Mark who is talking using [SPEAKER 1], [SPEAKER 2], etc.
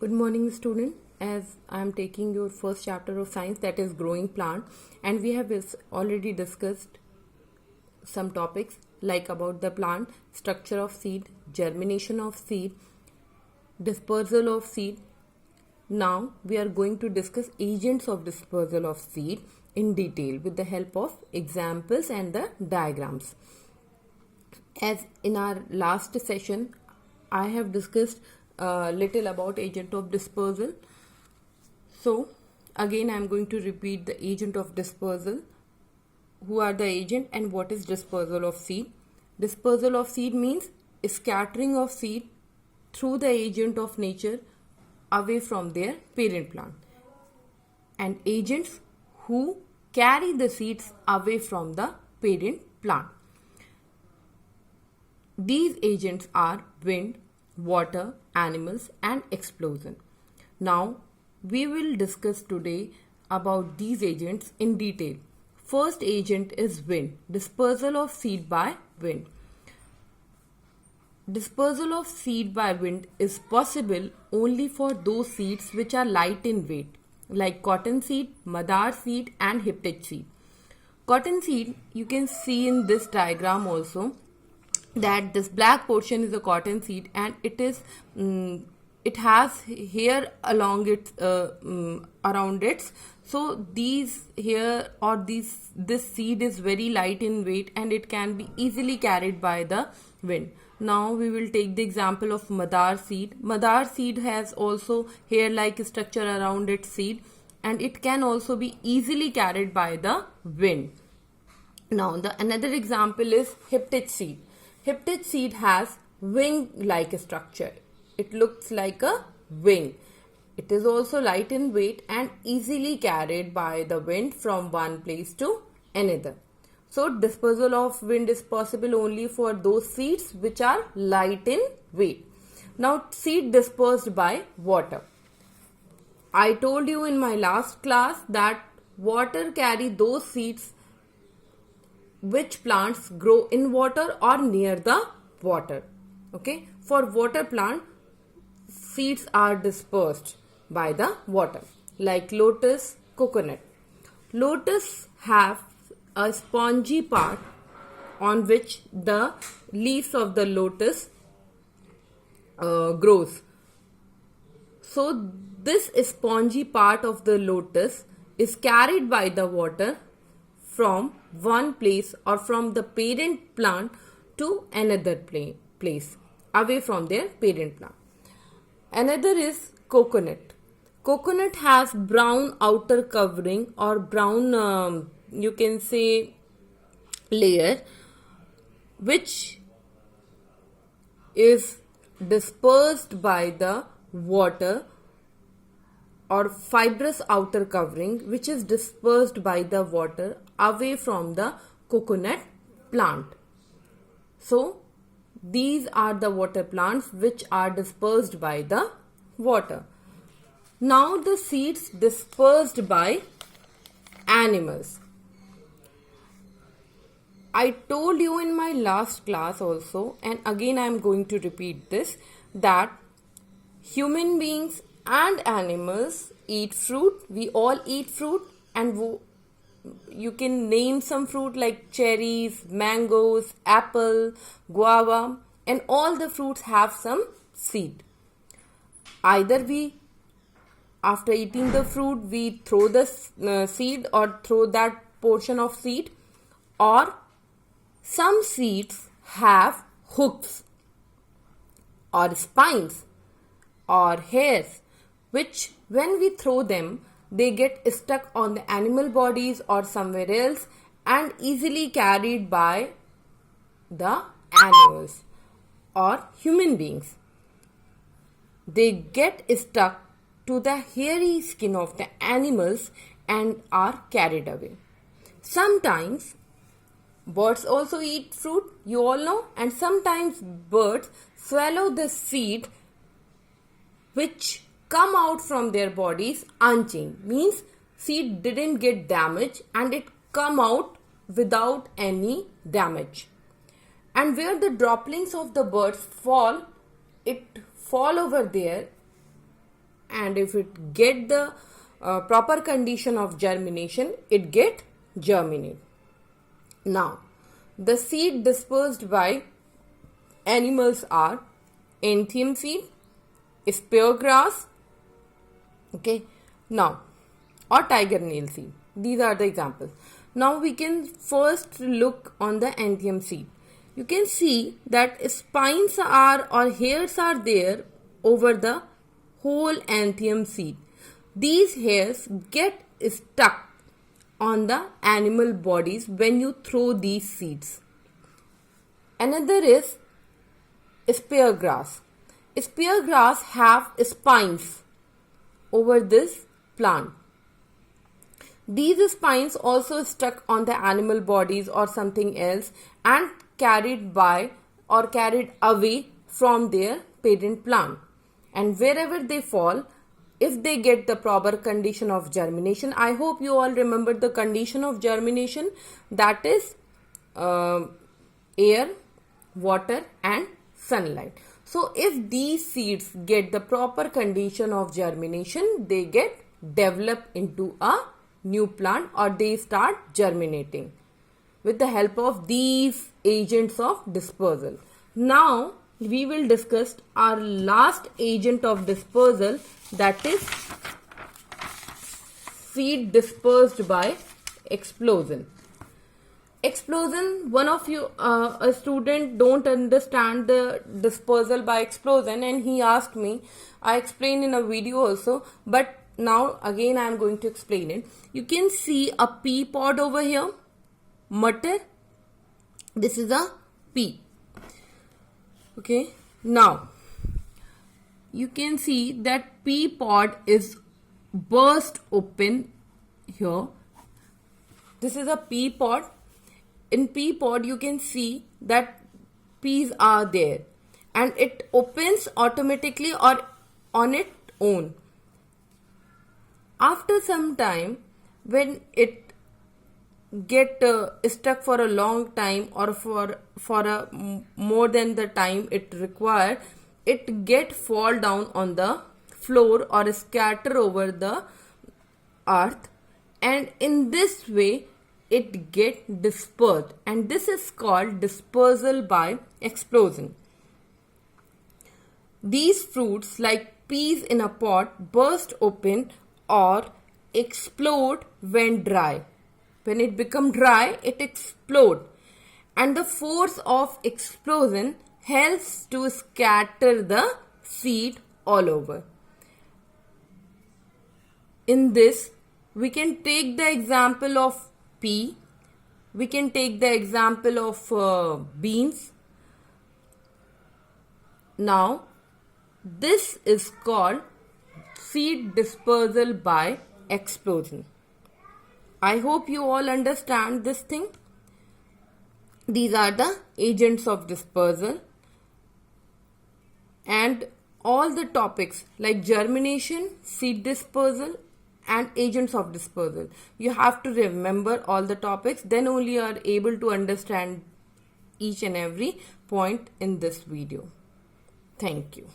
[SPEAKER 1] Good morning, student. As I am taking your first chapter of science, that is growing plant, and we have already discussed some topics like about the plant, structure of seed, germination of seed, dispersal of seed. Now we are going to discuss agents of dispersal of seed in detail with the help of examples and the diagrams. As in our last session, I have discussed little about agent of dispersal. So again I am going to repeat the agent of dispersal. Who are the agent and what is dispersal of seed? Dispersal of seed means scattering of seed through the agent of nature away from their parent plant, and agents who carry the seeds away from the parent plant. These agents are wind, water, animals, and explosion. Now we will discuss today about these agents in detail. First agent is wind, dispersal of seed by wind. Dispersal of seed by wind is possible only for those seeds which are light in weight, like cotton seed, madar seed, and hiptych seed. Cotton seed, you can see in this diagram also that this black portion is a cotton seed, and it has hair along its around it. So these hair or this seed is very light in weight and it can be easily carried by the wind. Now we will take the example of madar seed. Madar seed has also hair-like structure around its seed, and it can also be easily carried by the wind. Now the another example is hiptych seed. Hiptych seed has wing-like structure. It looks like a wing. It is also light in weight and easily carried by the wind from one place to another. So dispersal of wind is possible only for those seeds which are light in weight. Now seed dispersed by water. I told you in my last class that water carry those seeds which plants grow in water or near the water. Okay, for water plant, seeds are dispersed by the water, like lotus, coconut. Lotus have a spongy part on which the leaves of the lotus grows. So this spongy part of the lotus is carried by the water from one place or from the parent plant to another place away from their parent plant. Another is coconut. Coconut has brown outer covering or brown you can say layer, which is dispersed by the water, or fibrous outer covering which is dispersed by the water away from the coconut plant. So these are the water plants which are dispersed by the water. Now the seeds dispersed by animals. I told you in my last class also, and again I am going to repeat this, that human beings and animals eat fruit. We all eat fruit, and you can name some fruit like cherries, mangoes, apple, guava, and all the fruits have some seed. Either we, after eating the fruit, we throw the seed or throw that portion of seed, or some seeds have hooks or spines or hairs, which when we throw them, they get stuck on the animal bodies or somewhere else and easily carried by the animals or human beings. They get stuck to the hairy skin of the animals and are carried away. Sometimes birds also eat fruit, you all know, and sometimes birds swallow the seed which come out from their bodies unchanged. Means seed didn't get damaged and it come out without any damage. And where the droppings of the birds fall, it fall over there and if it get the proper condition of germination, it get germinate. Now, the seed dispersed by animals are anthium seed, spear grass, okay, now, or tiger nail seed. These are the examples. Now we can first look on the anthium seed. You can see that spines are or hairs are there over the whole anthium seed. These hairs get stuck on the animal bodies when you throw these seeds. Another is spear grass. Spear grass have spines over this plant. These spines also stuck on the animal bodies or something else and carried by or carried away from their parent plant. And wherever they fall, if they get the proper condition of germination, I hope you all remember the condition of germination, that is air, water and sunlight. So if these seeds get the proper condition of germination, they get developed into a new plant or they start germinating with the help of these agents of dispersal. Now we will discuss our last agent of dispersal, that is seed dispersed by explosion. Explosion, one of you, a student don't understand the dispersal by explosion and he asked me. I explained in a video also, but now again I am going to explain it. You can see a pea pod over here, matar. This is a pea. Okay, now you can see that pea pod is burst open here. This is a pea pod. In pea pod you can see that peas are there and it opens automatically or on its own. After some time, when it get stuck for a long time or for a more than the time it required, it get fall down on the floor or scatter over the earth, and in this way it get dispersed, and this is called dispersal by explosion. These fruits like peas in a pot burst open or explode when dry. When it become dry, it explode, and the force of explosion helps to scatter the seed all over. In this, we can take the example of pea, we can take the example of beans. Now, this is called seed dispersal by explosion. I hope you all understand this thing. These are the agents of dispersal, and all the topics like germination, seed dispersal and agents of dispersal. You have to remember all the topics, then only you are able to understand each and every point in this video. Thank you.